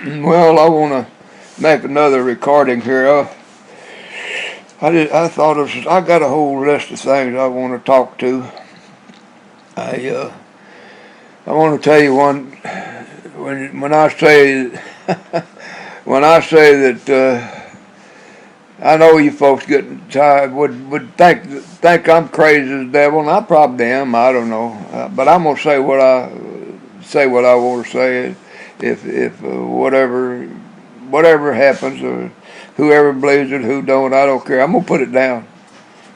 Well, I want to make another recording here. I thought I got a whole list of things I want to talk to. I uh, I want to tell you one. When I say when I say that I know you folks getting tired would think I'm crazy as the devil, and I probably am. I don't know, but I'm gonna say what I want to say. If whatever happens, or whoever believes it, who don't, I don't care. I'm gonna put it down.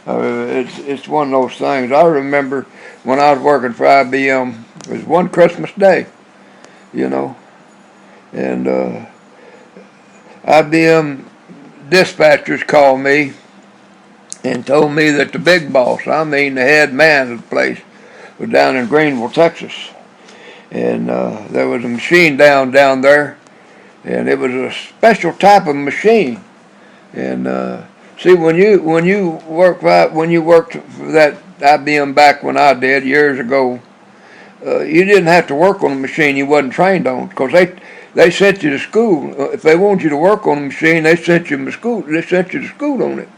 It's one of those things. I remember when I was working for IBM. It was one Christmas day, you know, and IBM dispatchers called me and told me that the big boss, I mean the head man of the place, was down in Greenville, Texas, and there was a machine down there, and it was a special type of machine. And see, when you worked for that IBM back when I did years ago, you didn't have to work on a machine you wasn't trained on, because they sent you to school. If they wanted you to work on a machine, they sent you to school. They sent you to school on it.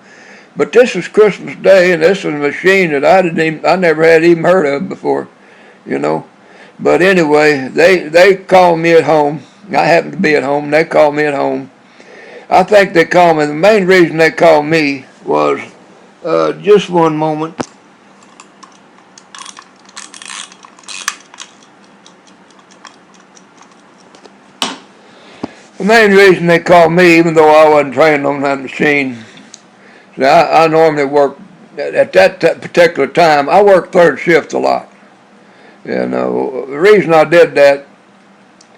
But this was Christmas Day, and this was a machine that I never had even heard of before, you know. But anyway, they called me at home. I happened to be at home. They called me at home. I think they called me. The main reason they called me was just one moment. The main reason they called me, even though I wasn't trained on that machine, I normally work at that particular time. I worked third shift a lot, and the reason I did that,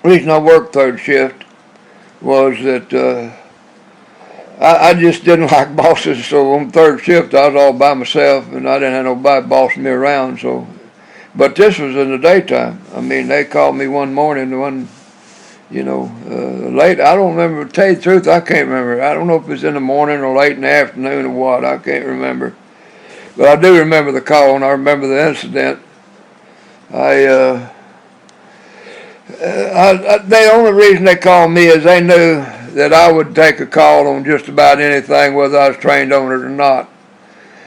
the reason I worked third shift, was that I just didn't like bosses. So on third shift, I was all by myself, and I didn't have nobody bossing me around. So, but this was in the daytime. I mean, they called me one morning, late. I don't remember. To tell you the truth, I can't remember. I don't know if it was in the morning or late in the afternoon or what. I can't remember. But I do remember the call, and I remember the incident. The only reason they called me is they knew that I would take a call on just about anything, whether I was trained on it or not.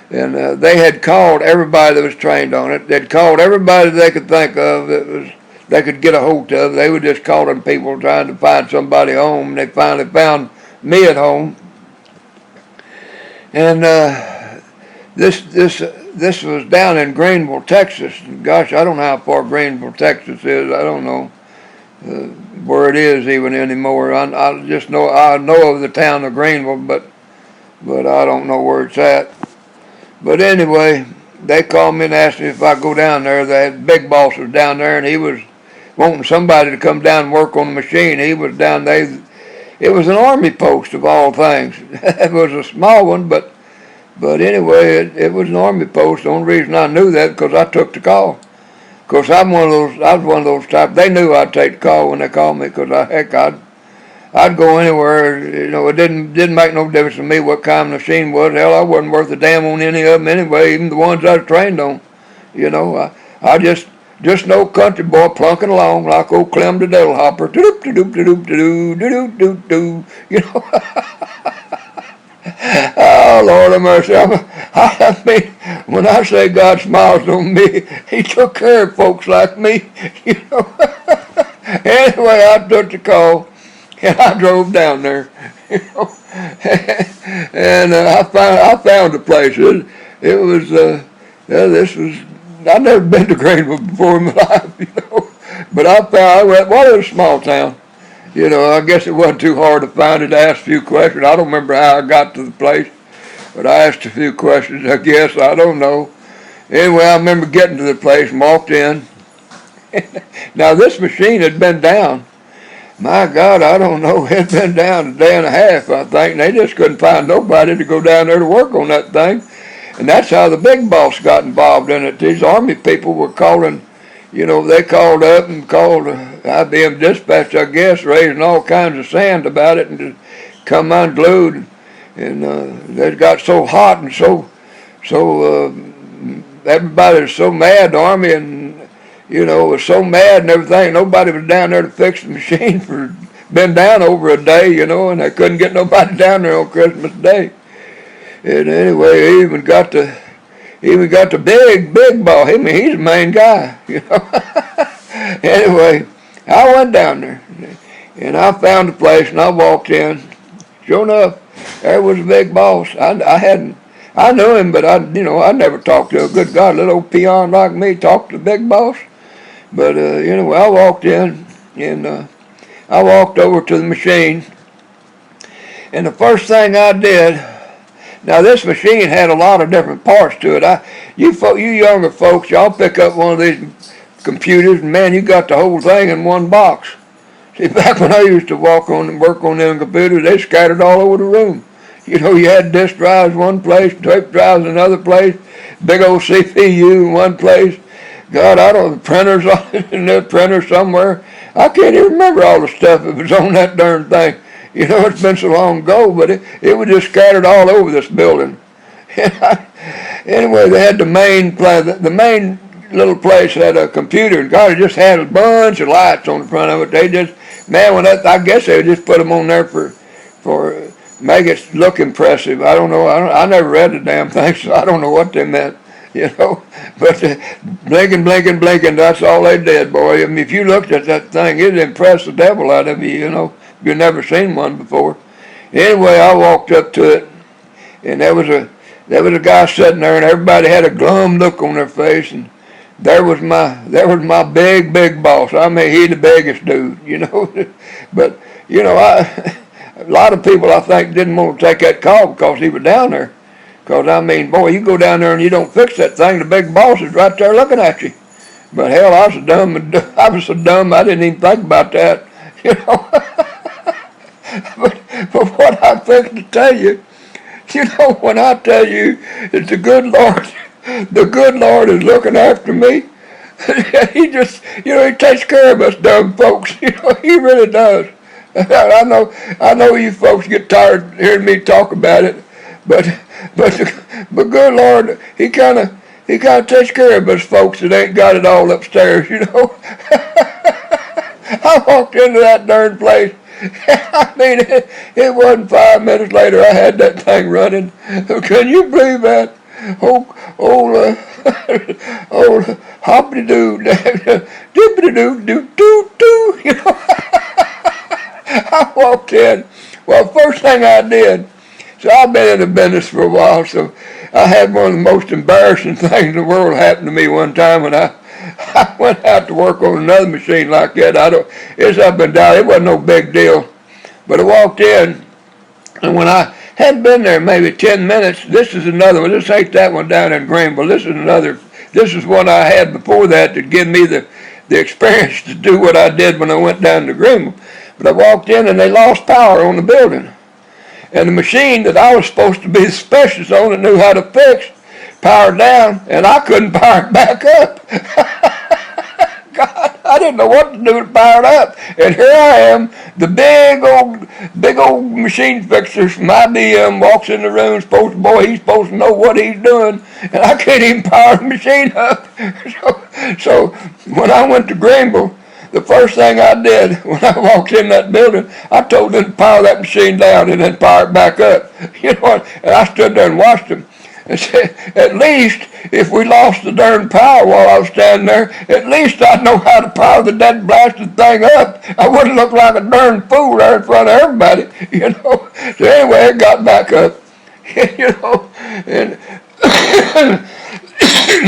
And they had called everybody that was trained on it. They'd called everybody they could think of they could get a hold of. They were just calling people trying to find somebody home. And they finally found me at home. And this was down in Greenville, Texas. Gosh, I don't know how far Greenville, Texas is. I don't know where it is even anymore. I just know of the town of Greenville, but I don't know where it's at. But anyway, they called me and asked me if I go down there. The big boss was down there, and he was wanting somebody to come down and work on the machine. He was down there. It was an army post of all things. It was a small one, but anyway, it was an army post. The only reason I knew that because I took the call. Of course, I was one of those types. They knew I'd take the call when they called me, because I'd go anywhere. You know, it didn't make no difference to me what kind of machine was. Hell, I wasn't worth a damn on any of them anyway, even the ones I was trained on. You know, I just no country boy plunking along like old Clem the Devil Hopper. Do. You know. Oh, Lord have mercy. I mean, when I say God smiles on me, He took care of folks like me, you know. Anyway, I took the call, and I drove down there, you know. And I found the place. It was, I'd never been to Greenville before in my life, you know. But I went, well, it was a small town. You know, I guess it wasn't too hard to find it. I asked a few questions. I don't remember how I got to the place, but I asked a few questions, I guess. I don't know. Anyway, I remember getting to the place and walked in. Now, this machine had been down. My God, I don't know. It had been down a day and a half, I think, and they just couldn't find nobody to go down there to work on that thing. And that's how the big boss got involved in it. These army people were calling. You know, they called up and called IBM dispatch, I guess, raising all kinds of sand about it, and to come unglued. And they got so hot and so everybody was so mad, the army, and, you know, was so mad and everything. Nobody was down there to fix the machine for been down over a day, you know, and they couldn't get nobody down there on Christmas Day. And anyway, he even got the big boss. I mean, he's the main guy, you know. Anyway, I went down there, and I found the place, and I walked in. Sure enough, there was a big boss. I knew him, but I never talked to a good God, little old peon like me talk to the big boss. But anyway, I walked in, and I walked over to the machine, and the first thing I did. Now this machine had a lot of different parts to it. You younger folks, y'all pick up one of these computers, and man, you got the whole thing in one box. See, back when I used to work on them computers, they scattered all over the room. You know, you had disk drives one place, tape drives another place, big old CPU in one place. God, I don't know, printers in the printer somewhere. I can't even remember all the stuff that was on that darn thing. You know, it's been so long ago, but it was just scattered all over this building. Anyway, they had the main little place had a computer, and God, it just had a bunch of lights on the front of it. They just, man, I guess they just put them on there for make it look impressive. I don't know. I never read the damn thing, so I don't know what they meant. You know, but blinking, that's all they did, boy. I mean, if you looked at that thing, it'd impress the devil out of you, you know. You've never seen one before. Anyway, I walked up to it, and there was a guy sitting there, and everybody had a glum look on their face, and there was my big boss. I mean, he the biggest dude, you know. But you know, a lot of people I think didn't want to take that call because he was down there. Because, I mean, boy, you go down there and you don't fix that thing, the big boss is right there looking at you. But hell, I was so dumb I didn't even think about that, you know. but what I'm fixing to tell you, you know, when I tell you that the good Lord is looking after me, he just, you know, he takes care of us dumb folks, you know, he really does. I know you folks get tired of hearing me talk about it, but good Lord, he kind of takes care of us folks that ain't got it all upstairs, you know. I walked into that darn place. I mean, it wasn't 5 minutes later I had that thing running. Can you believe that? Old hoppity-doo, dippity-doo, you know. I walked in. Well, first thing I did, so I've been in the business for a while, so I had one of the most embarrassing things in the world happen to me one time when I went out to work on another machine like that. It's up and down. It wasn't no big deal. But I walked in, and when I hadn't been there maybe 10 minutes, this is another one. This ain't that one down in Greenville. This is one I had before that to give me the experience to do what I did when I went down to Greenville. But I walked in, and they lost power on the building. And the machine that I was supposed to be the specialist on that knew how to fix powered down, and I couldn't power it back up. God, I didn't know what to do to power it up. And here I am, the big old machine fixer from IBM walks in the room, he's supposed to know what he's doing, and I can't even power the machine up. So when I went to Greenville, the first thing I did when I walked in that building, I told them to power that machine down and then power it back up. You know, and I stood there and watched them. And said, at least if we lost the darn power while I was standing there, at least I'd know how to power the dead blasted thing up. I wouldn't look like a darn fool there in front of everybody, you know. So anyway, it got back up, you know, and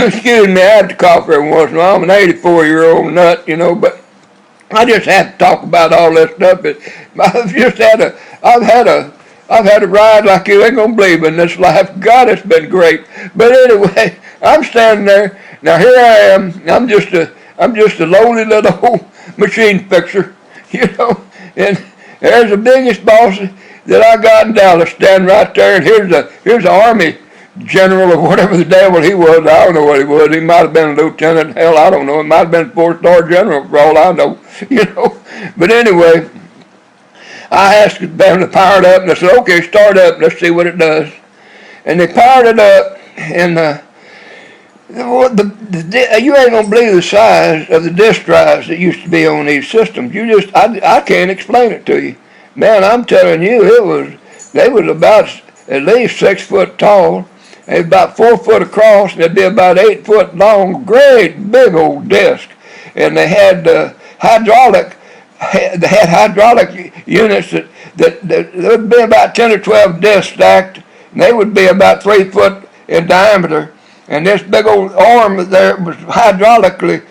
excuse me, I have to cough every once in a while. I'm an 84-year-old nut, you know, but I just have to talk about all this stuff. I've had a ride like you ain't gonna believe in this life. God, it's been great. But anyway, I'm standing there. Now here I am. I'm just a lowly little machine fixer, you know. And there's the biggest boss that I got in Dallas standing right there. And here's the Army general or whatever the devil he was. I don't know what he was. He might have been a lieutenant. Hell, I don't know. It might have been a 4-star general for all I know, you know. But anyway, I asked them to power it up, and they said, okay, start up, let's see what it does. And they powered it up, and Well, you ain't gonna believe the size of the disk drives that used to be on these systems. I can't explain it to you, man. I'm telling you, they was about at least 6 foot tall, and about 4 foot across, and they'd be about 8 foot long. Great big old disk, and they had hydraulic. They had hydraulic units that there would be about 10 or 12 discs stacked, and they would be about 3 foot in diameter. And this big old arm there was hydraulically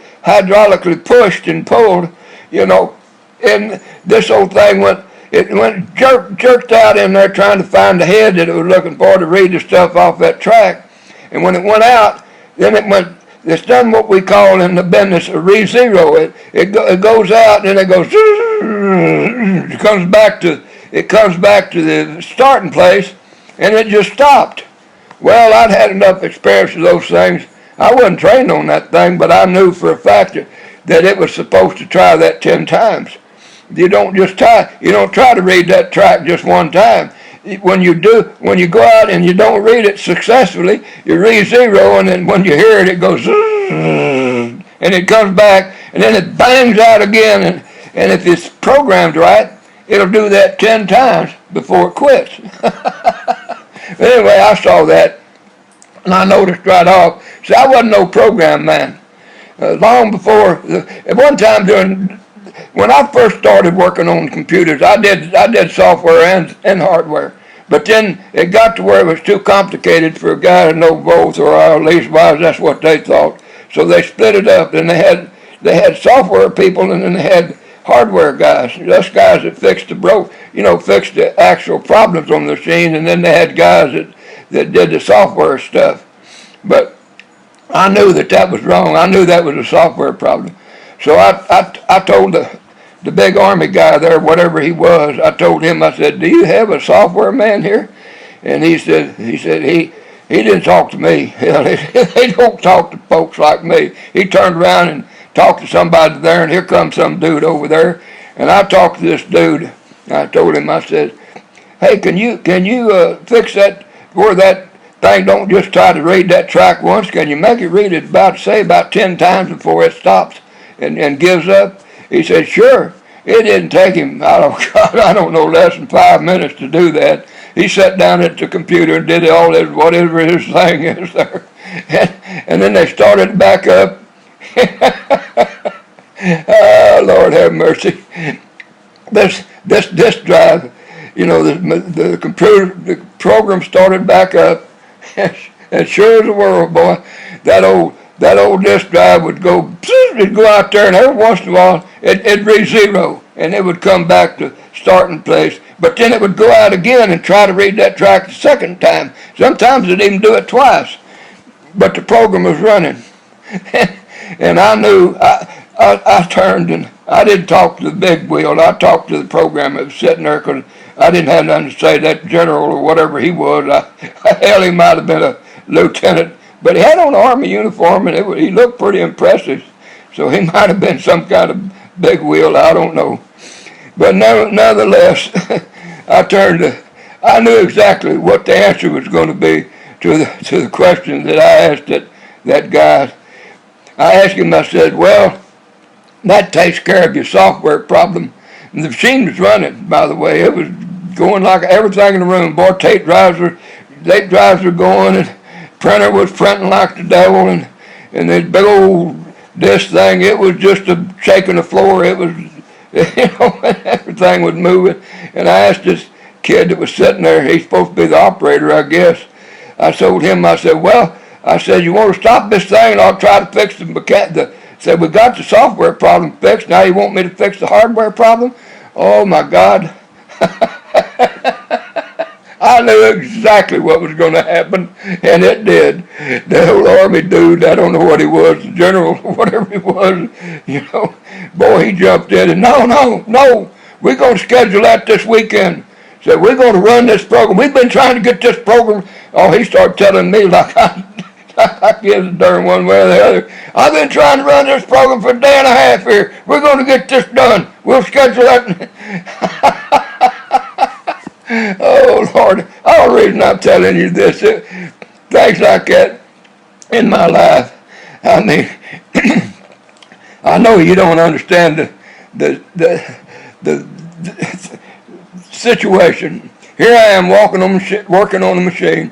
pushed and pulled, you know, and this old thing went jerked out in there trying to find the head that it was looking for to read the stuff off that track. And when it went out, then it's done what we call in the business a re-zero. It goes out and it goes, it comes back to the starting place, and it just stopped. Well, I'd had enough experience with those things. I wasn't trained on that thing, but I knew for a fact that it was supposed to try that 10 times. You don't try to read that track just one time. When you go out and you don't read it successfully, you read zero, and then when you hear it, it goes, and it comes back, and then it bangs out again, and if it's programmed right, it'll do that 10 times before it quits. But anyway, I saw that, and I noticed right off. See, I wasn't no program man. Long before, at one time when I first started working on computers, I did software and hardware. But then it got to where it was too complicated for a guy to know both, or at least that's what they thought. So they split it up, and they had software people, and then they had hardware guys. Us guys that fixed the actual problems on the machine, and then they had guys that did the software stuff. But I knew that was wrong. I knew that was a software problem. So I told the big army guy there, whatever he was, I told him, I said, "Do you have a software man here?" And he said he didn't talk to me. They don't talk to folks like me. He turned around and talked to somebody there, and here comes some dude over there. And I talked to this dude. I told him, I said, "Hey, can you fix that where that thing don't just try to read that track once? Can you make it read it about 10 times before it stops and gives up?" He said, "Sure." It didn't take him, I don't know, less than 5 minutes to do that. He sat down at the computer and did all this, whatever his thing is there. And then they started back up. Oh, Lord have mercy. This disk drive, the computer, the program started back up. And sure as the world, boy, that old disk drive would go out there, and every once in a while it'd read zero, and it would come back to starting place. But then it would go out again and try to read that track the second time. Sometimes it'd even do it twice, but the program was running. And I knew, I turned and I didn't talk to the big wheel. I talked to the program that was sitting there, because I didn't have nothing to say. That general or whatever he was, hell, he might have been a lieutenant, but he had on an Army uniform, and he looked pretty impressive. So he might have been some kind of big wheel, I don't know. But nonetheless, I knew exactly what the answer was going to be to the question that I asked that guy. I asked him, I said, "Well, that takes care of your software problem." And the machine was running, by the way. It was going like everything in the room. Boy, tape drives were going, and printer was printing like the devil, and this big old disk thing, it was just shaking the floor. It was, everything was moving. And I asked this kid that was sitting there, he's supposed to be the operator, I guess. I told him, I said, "Well," I said, "you want to stop this thing, and I'll try to fix said, we got the software problem fixed. Now you want me to fix the hardware problem?" Oh my God. I knew exactly what was going to happen, and it did. The old Army dude, I don't know what he was, the general, whatever he was, boy, he jumped in and, no, we're going to schedule that this weekend. Said, "We're going to run this program. We've been trying to get this program." Oh, he started telling me like I give a darn one way or the other. "I've been trying to run this program for a day and a half here. We're going to get this done. We'll schedule that." Oh, Lord. The only reason I'm telling you this, things like that, in my life. I mean, I know you don't understand the situation. Here I am working on the machine.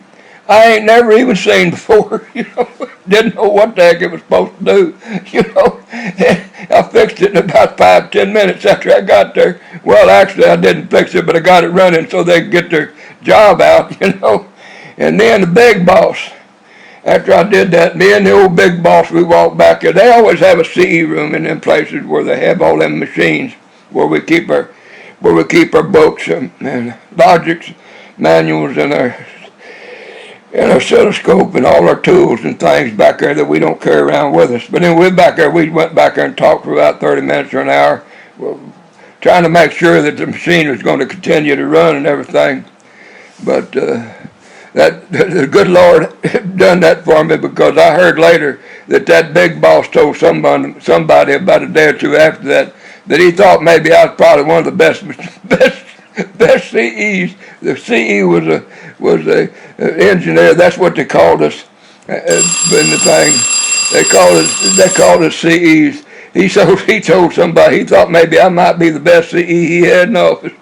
I ain't never even seen before, didn't know what the heck it was supposed to do, I fixed it in about 5-10 minutes after I got there. Well, actually, I didn't fix it, but I got it running so they could get their job out, And then the big boss, after I did that, me and the old big boss, we walked back there. They always have a CE room in them places where they have all them machines where we keep our books and logics manuals and our oscilloscope and all our tools and things back there that we don't carry around with us. But then we went back there and talked for about 30 minutes or an hour, trying to make sure that the machine was going to continue to run and everything. But that the good Lord done that for me, because I heard later that big boss told somebody about a day or two after that he thought maybe I was probably one of the best CEs. The CE was a engineer. That's what they called us in the thing. They called us CEs. He told somebody he thought maybe I might be the best CE he had in office.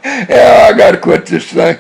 Yeah, I got to quit this thing.